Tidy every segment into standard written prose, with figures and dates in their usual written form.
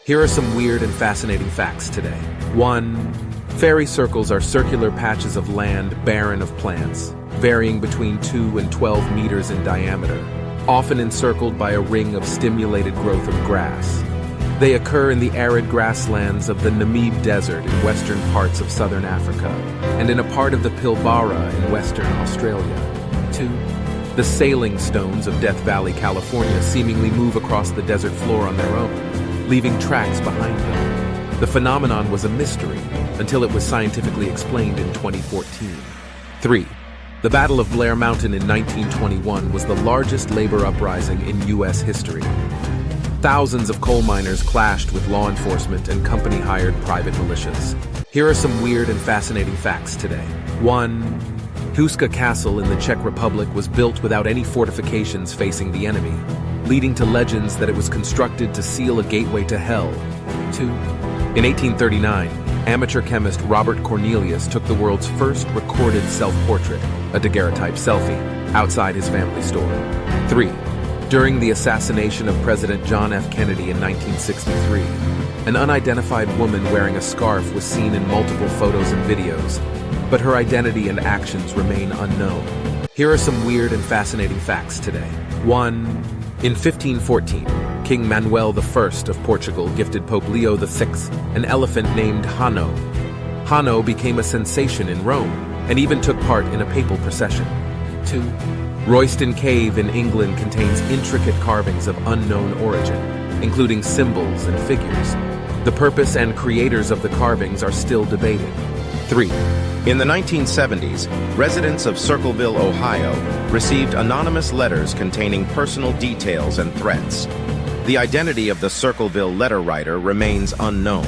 Here are some weird and fascinating facts today. 1. Fairy circles are circular patches of land barren of plants, varying between 2 and 12 meters in diameter, often encircled by a ring of stimulated growth of grass. They occur in the arid grasslands of the Namib Desert in western parts of southern Africa, and in a part of the Pilbara in western Australia. 2. The sailing stones of Death Valley, California seemingly move across the desert floor on their own, leaving tracks behind them. The phenomenon was a mystery until it was scientifically explained in 2014. 3. The Battle of Blair Mountain in 1921 was the largest labor uprising in U.S. history. Thousands of coal miners clashed with law enforcement and company-hired private militias. Here are some weird and fascinating facts today. 1. Huska Castle in the Czech Republic was built without any fortifications facing the enemy, leading to legends that it was constructed to seal a gateway to hell. 2. In 1839, amateur chemist Robert Cornelius took the world's first recorded self-portrait, a daguerreotype selfie, outside his family store. 3. During the assassination of President John F. Kennedy in 1963, an unidentified woman wearing a scarf was seen in multiple photos and videos, but her identity and actions remain unknown. Here are some weird and fascinating facts today. 1. In 1514, King Manuel I of Portugal gifted Pope Leo VI an elephant named Hanno. Hanno became a sensation in Rome and even took part in a papal procession. 2. Royston Cave in England contains intricate carvings of unknown origin, including symbols and figures. The purpose and creators of the carvings are still debated. 3. In the 1970s, residents of Circleville, Ohio, received anonymous letters containing personal details and threats. The identity of the Circleville letter writer remains unknown.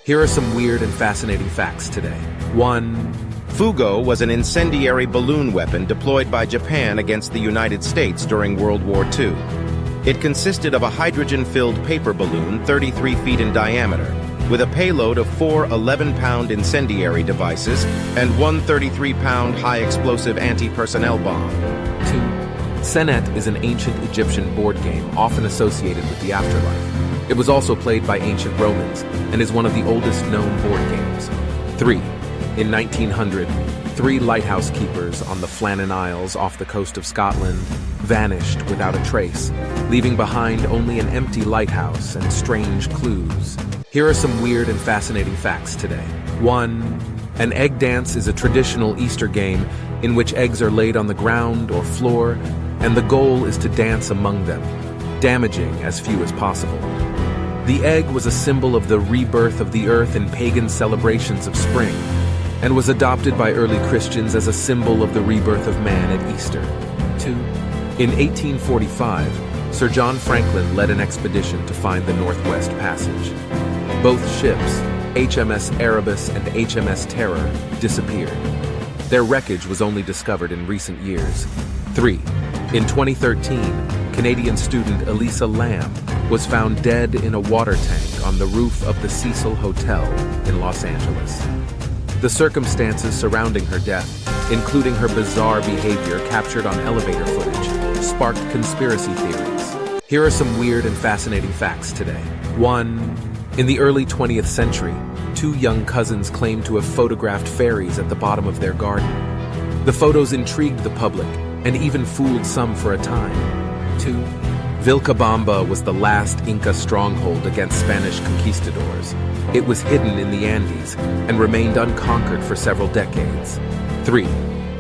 Here are some weird and fascinating facts today. 1. Fugo was an incendiary balloon weapon deployed by Japan against the United States during World War II. It consisted of a hydrogen-filled paper balloon 33 feet in diameter, with a payload of 4 11-pound incendiary devices and one 33-pound high-explosive anti-personnel bomb. 2. Senet is an ancient Egyptian board game often associated with the afterlife. It was also played by ancient Romans and is one of the oldest known board games. 3. In 1900, 3 lighthouse keepers on the Flannan Isles off the coast of Scotland vanished without a trace, leaving behind only an empty lighthouse and strange clues. Here are some weird and fascinating facts today. 1. An egg dance is a traditional Easter game in which eggs are laid on the ground or floor, and the goal is to dance among them, damaging as few as possible. The egg was a symbol of the rebirth of the earth in pagan celebrations of spring, and was adopted by early Christians as a symbol of the rebirth of man at Easter. 2. In 1845, Sir John Franklin led an expedition to find the Northwest Passage. Both ships, HMS Erebus and HMS Terror, disappeared. Their wreckage was only discovered in recent years. 3. In 2013, Canadian student Elisa Lamb was found dead in a water tank on the roof of the Cecil Hotel in Los Angeles. The circumstances surrounding her death, including her bizarre behavior captured on elevator footage, sparked conspiracy theories. Here are some weird and fascinating facts today. 1. In the early 20th century, 2 young cousins claimed to have photographed fairies at the bottom of their garden. The photos intrigued the public and even fooled some for a time. 2. Vilcabamba was the last Inca stronghold against Spanish conquistadors. It was hidden in the Andes and remained unconquered for several decades. 3.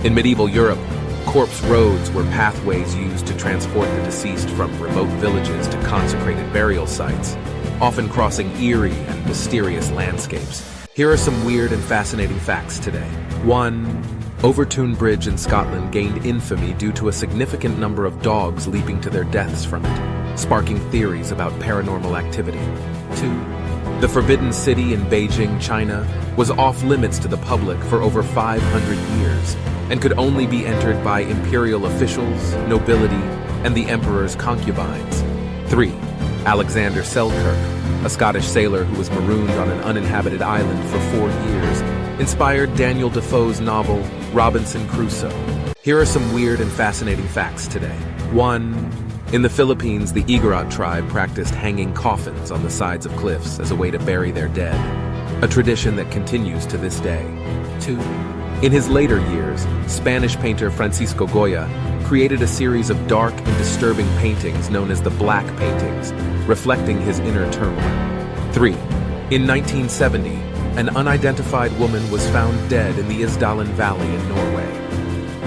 In medieval Europe, corpse roads were pathways used to transport the deceased from remote villages to consecrated burial sites, often crossing eerie and mysterious landscapes. Here are some weird and fascinating facts today. 1. Overtoun Bridge in Scotland gained infamy due to a significant number of dogs leaping to their deaths from it, sparking theories about paranormal activity. 2. The Forbidden City in Beijing, China, was off-limits to the public for over 500 years and could only be entered by imperial officials, nobility, and the emperor's concubines. 3. Alexander Selkirk, a Scottish sailor who was marooned on an uninhabited island for 4 years, inspired Daniel Defoe's novel Robinson Crusoe. Here are some weird and fascinating facts today. 1. In the Philippines, the Igorot tribe practiced hanging coffins on the sides of cliffs as a way to bury their dead, a tradition that continues to this day. 2. In his later years, Spanish painter Francisco Goya created a series of dark and disturbing paintings known as the Black Paintings, reflecting his inner turmoil. 3. In 1970, an unidentified woman was found dead in the Isdalen Valley in Norway.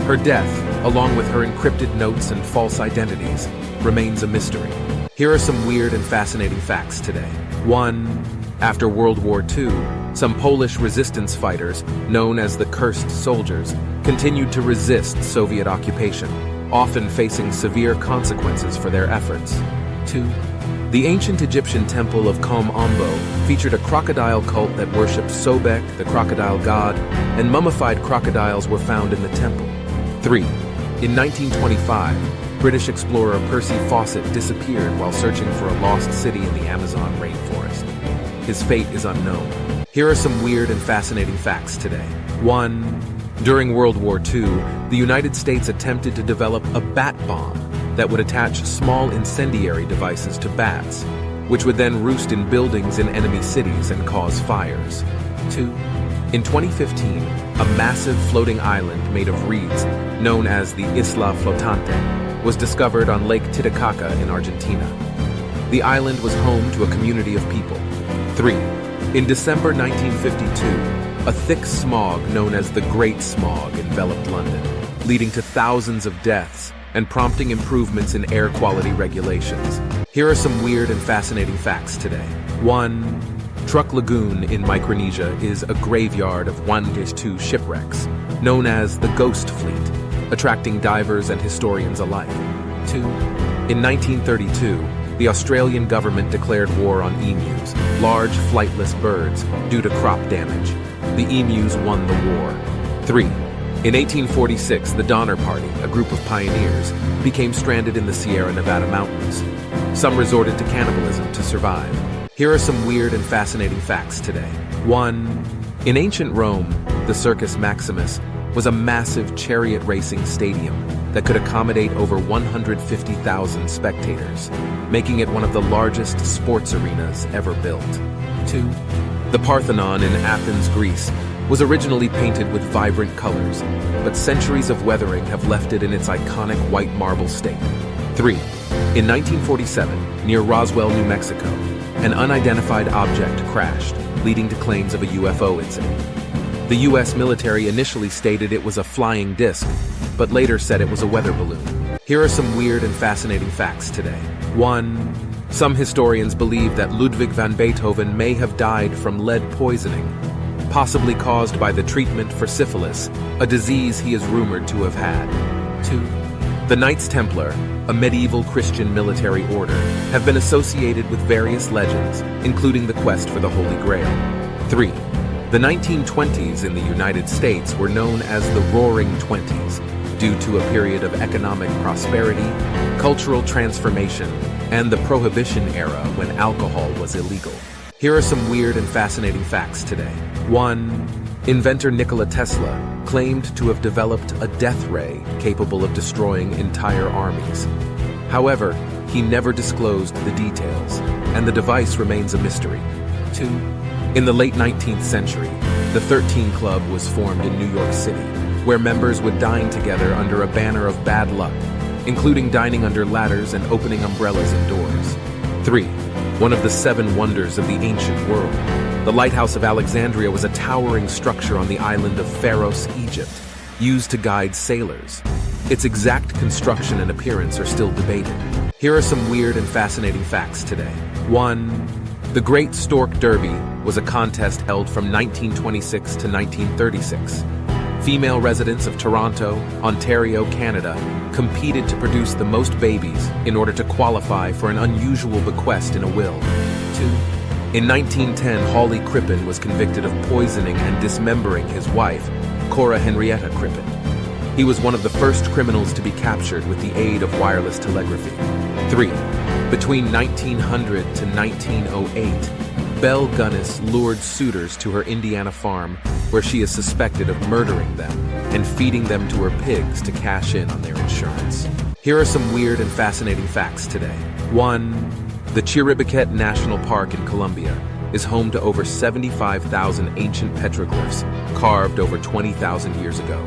Her death, along with her encrypted notes and false identities, remains a mystery. Here are some weird and fascinating facts today. 1. After World War II, some Polish resistance fighters, known as the Cursed Soldiers, continued to resist Soviet occupation, often facing severe consequences for their efforts. 2. The ancient Egyptian temple of Kom Ombo featured a crocodile cult that worshipped Sobek, the crocodile god, and mummified crocodiles were found in the temple. 3. In 1925, British explorer Percy Fawcett disappeared while searching for a lost city in the Amazon rainforest. His fate is unknown. Here are some weird and fascinating facts today. 1. During World War II, the United States attempted to develop a bat bomb that would attach small incendiary devices to bats, which would then roost in buildings in enemy cities and cause fires. 2. In 2015, a massive floating island made of reeds, known as the Isla Flotante, was discovered on Lake Titicaca in Argentina. The island was home to a community of people. 3. In December 1952, a thick smog known as the Great Smog enveloped London, leading to thousands of deaths and prompting improvements in air quality regulations. Here are some weird and fascinating facts today. 1. Truk Lagoon in Micronesia is a graveyard of 1-2 shipwrecks, known as the Ghost Fleet, attracting divers and historians alike. 2. In 1932, the Australian government declared war on emus, large flightless birds, due to crop damage. The emus won the war. 3. In 1846, the Donner Party, a group of pioneers, became stranded in the Sierra Nevada mountains. Some resorted to cannibalism to survive. Here are some weird and fascinating facts today. 1. In ancient Rome, the Circus Maximus was a massive chariot racing stadium that could accommodate over 150,000 spectators, making it one of the largest sports arenas ever built. 2. The Parthenon in Athens, Greece, was originally painted with vibrant colors, but centuries of weathering have left it in its iconic white marble state. 3. In 1947, near Roswell, New Mexico, an unidentified object crashed, leading to claims of a UFO incident. The U.S. military initially stated it was a flying disc, but later said it was a weather balloon. Here are some weird and fascinating facts today. 1. Some historians believe that Ludwig van Beethoven may have died from lead poisoning, possibly caused by the treatment for syphilis, a disease he is rumored to have had. 2. The Knights Templar, a medieval Christian military order, have been associated with various legends, including the quest for the Holy Grail. 3. The 1920s in the United States were known as the Roaring Twenties, due to a period of economic prosperity, cultural transformation, and the Prohibition era when alcohol was illegal. Here are some weird and fascinating facts today. 1. Inventor Nikola Tesla claimed to have developed a death ray capable of destroying entire armies. However, he never disclosed the details, and the device remains a mystery. 2. In the late 19th century, the 13 Club was formed in New York City, where members would dine together under a banner of bad luck, including dining under ladders and opening umbrellas indoors. 3. One of the 7 wonders of the ancient world, the Lighthouse of Alexandria was a towering structure on the island of Pharos, Egypt, used to guide sailors. Its exact construction and appearance are still debated. Here are some weird and fascinating facts today. 1. The Great Stork Derby was a contest held from 1926 to 1936. Female residents of Toronto, Ontario, Canada, competed to produce the most babies in order to qualify for an unusual bequest in a will. 2. In 1910, Hawley Crippen was convicted of poisoning and dismembering his wife, Cora Henrietta Crippen. He was one of the first criminals to be captured with the aid of wireless telegraphy. 3. Between 1900 to 1908, Belle Gunness lured suitors to her Indiana farm, where she is suspected of murdering them and feeding them to her pigs to cash in on their insurance. Here are some weird and fascinating facts today. 1. The Chiribiquete National Park in Colombia is home to over 75,000 ancient petroglyphs carved over 20,000 years ago,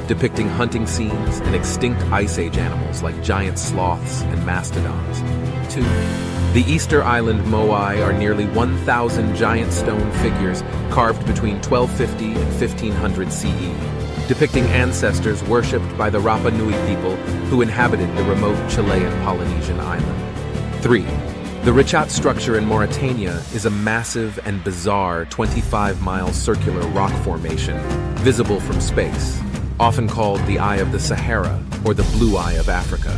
depicting hunting scenes and extinct Ice Age animals like giant sloths and mastodons. 2. The Easter Island Moai are nearly 1,000 giant stone figures carved between 1250 and 1500 CE, depicting ancestors worshipped by the Rapa Nui people who inhabited the remote Chilean Polynesian island. 3. The Richat structure in Mauritania is a massive and bizarre 25-mile circular rock formation visible from space, often called the Eye of the Sahara or the Blue Eye of Africa.